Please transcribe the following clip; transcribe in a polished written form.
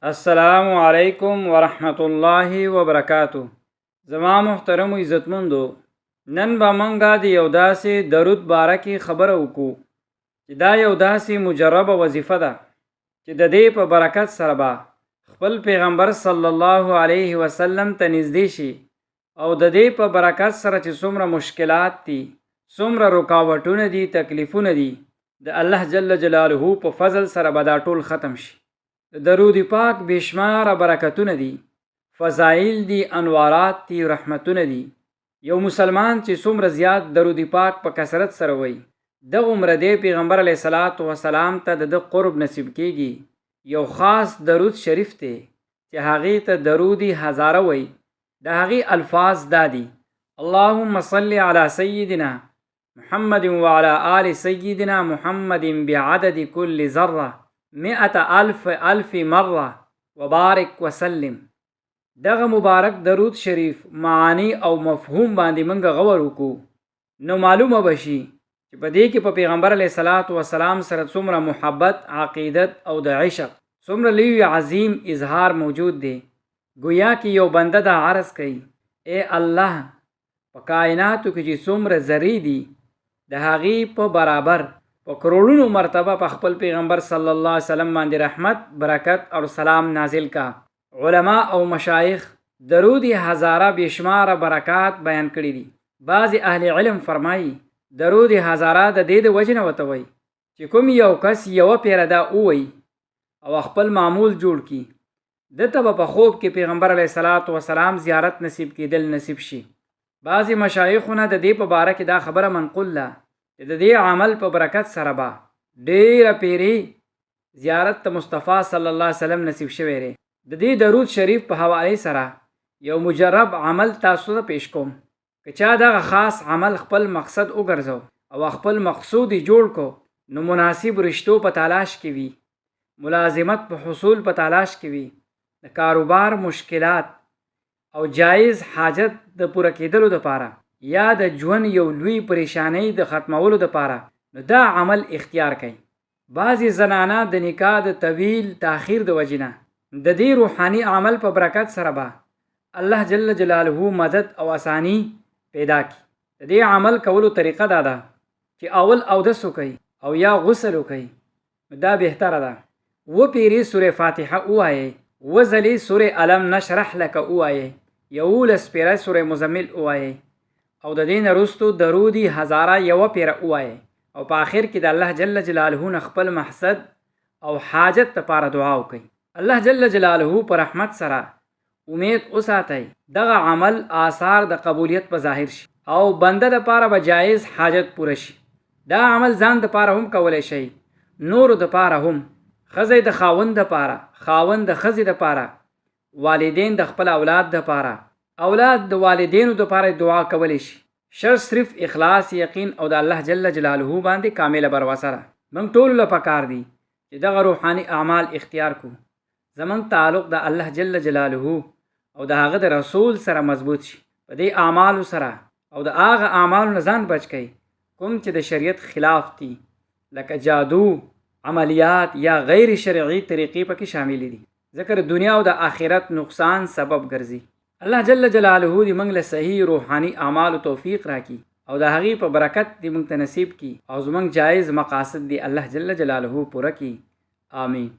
السلام علیکم ورحمت الله وبرکاتو. زما محترم و عزتمندو، نن به منګه د یو داسې درود باره کې خبره وکړو چې دا یو داسې مجربه وظیفه ده چې د دې په برکت سره به خپل پیغمبر صلی الله علیه وسلم ته نږدې شي او د دې په برکت سره چې څومره مشکلات دي، څومره رکاوټونه دي، تکلیفونه دي، د الله جل جلاله په فضل سره به دا ټول ختم شي. د درود پاک بشماره برکتونه دي، فضایل دي، انوارات دي، رحمتونه دي. یو مسلمان چې څومره زیات درود پاک په کثرت سره وایي، دغومره دی پیغمبر علیه الصلاة والسلام ته د قرب نصیب کیږي. یو خاص درود شریف دی چې هغې ته درودی هزاره وایي. د هغې الفاظ دا دي: اللهم صل علی سیدنا محمد وعلى آل سیدنا محمد بعدد كل ذره 100,000 مره وبارک وسلم. دغه مبارک درود شریف معانی او مفهوم باندې منګه غور وکړو، نو معلومه بشي چې په دې کې په پیغمبر علیه الصلاة والسلام سره څومره محبت، عقیدت او د عشق څومره لوی عظیم اظهار موجود دی. گویا کې یو بنده دا عرض کوي: اے الله، په کائناتو کې چې څومره ذرې دي، د هغې په برابر په کروڑونو مرتبه په خپل پیغمبر صلی الله علیه وسلم باندې رحمت، برکت او سلام نازل کا. علما او مشایخ درودی هزاره بشماره برکات بیان کړي دي. بعض اهل علم فرمایي درودی هزاره د دې د وجې نه ورته وایي چې کوم یو کس یوه پیره دا ووایي او خپل معمول جوړ کړي، دته به په خوب کې پیغمبر علیه الصلاة والسلام زیارت نصیب کېدل نصیب شي. بعض مشایخونه د دې په باره کې دا خبره منقول ده چې د دې عمل په برکت سره به ډېره پیرې زیارت ته مصطفی صلی الله علیه وسلم نصیب شوی دی. د دې درود شریف په حوالې سره یو مجرب عمل تاسو ته پیش کوم. که چا دغه خاص عمل خپل مقصد وګرځو او خپل مقصود جوړ کو، نو مناسب رشتو په تلاش کې وي، ملازمت په حصول په تلاش کې وي، د کاروبار مشکلات او جایز حاجت د پوره کېدلو دپاره یا د ژوند یو لوی پریشانۍ د ختمولو دپاره، نو دا عمل اختیار کوي. بعضې زنانه د نکاح د طویل تاخیر د وجې نه د دې روحاني عمل په برکت سره به الله جل جلاله مدد او اسانی پیدا کړي. د دې عمل کولو طریقه دا ده چې اول اودس وکړئ او یا غسل وکړئ. دا بهتره ده. 2 پیرې سورې فاتحه ووایئ، 2 ځلې سورې الم نشرح لک ووایئ، 11 پیره سورې مزمل ووایئ او د دې نه وروستو درودی هزاره یوه پیره ووایئ او په آخر کې د الله جل جلاله نه خپل مقصد او حاجت لپاره دعا وکړئ. الله جل جلاله په رحمت سره امید وساتئ دغه عمل آثار د قبولیت په ظاهر شي او بنده دپاره به جایز حاجت پوره شي. دا عمل ځان دپاره هم کولی شئ، نورو دپاره هم، ښځی د خاوند دپاره، خاوند د ښځې دپاره، والدین د خپل اولاد دپاره، اولاد د والدینو دپاره دعا کولی شي. شرط صرف اخلاص، یقین او د الله جل جلاله باندې کامله بروسه ده. موږ ټولو له پکار دي چې دغه روحاني اعمال اختیار کړو. زموږ تعلق د الله جل جلاله او د هغه د رسول سره مضبوط شي. په دې اعمالو سره او د هغه اعمالو نه ځان بچ کړئ کوم چې د شریعت خلاف دي، لکه جادو، عملیات یا غیر شرعي طریقې پکې شامل دي، ځکه د دنیا او د آخرت نقصان سبب ګرځي. الله جل جلاله دې موږ له صحیح روحاني اعمالو توفیق راکړي او د هغې په برکت دې موږ ته نصیب کړي او زموږ جایز مقاصد دې الله جل جلاله پوره کړي. آمین.